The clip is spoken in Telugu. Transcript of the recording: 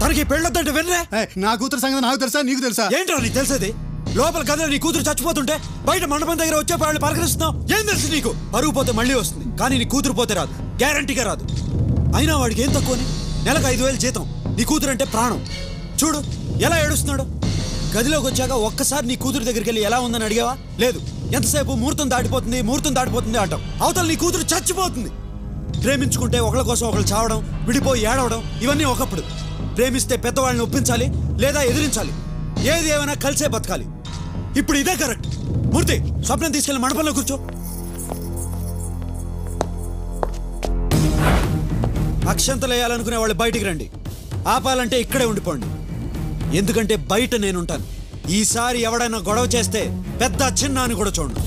తనకి పెళ్ళొద్దంటే వినరే? నా కూతురు సంగతి నాకు తెలుసా, నీకు తెలుసా? ఏంటో నీకు తెలిసేది? లోపల గదిలో నీ కూతురు చచ్చిపోతుంటే బయట మండపం దగ్గర వచ్చే వాళ్ళు పలకరిస్తున్నావు. ఏం తెలుసు నీకు? పరుగు పోతే మళ్ళీ వస్తుంది, కానీ నీ కూతురు పోతే రాదు, గ్యారంటీగా రాదు. అయినా వాడికి ఏం తక్కువని? నెలకు 5,000 జీతం, నీ కూతురు అంటే ప్రాణం. చూడు ఎలా ఏడుస్తున్నాడు. గదిలోకి వచ్చాక ఒక్కసారి నీ కూతురు దగ్గరికి వెళ్ళి ఎలా ఉందని అడిగావా? లేదు. ఎంతసేపు ముహూర్తం దాటిపోతుంది అంటాం. అవతల నీ కూతురు చచ్చిపోతుంది. ప్రేమించుకుంటే ఒకళ్ళ కోసం ఒకళ్ళు చావడం, విడిపోయి ఏడవడం, ఇవన్నీ ఒకప్పుడు. ప్రేమిస్తే పెద్దవాళ్ళని ఒప్పించాలి లేదా ఎదిరించాలి, ఏది ఏమైనా కలిసే బతకాలి. ఇప్పుడు ఇదే కరెక్ట్. మూర్తి, స్వప్నం తీసుకెళ్లి మండపంలో కూర్చో. అక్షంతలు వేయాలనుకునే వాళ్ళు బయటికి రండి. ఆపాలంటే ఇక్కడే ఉండిపోండి, ఎందుకంటే బయట నేనుంటాను. ఈసారి ఎవడైనా గొడవ చేస్తే పెద్ద చిన్న అని కూడా చూడండి.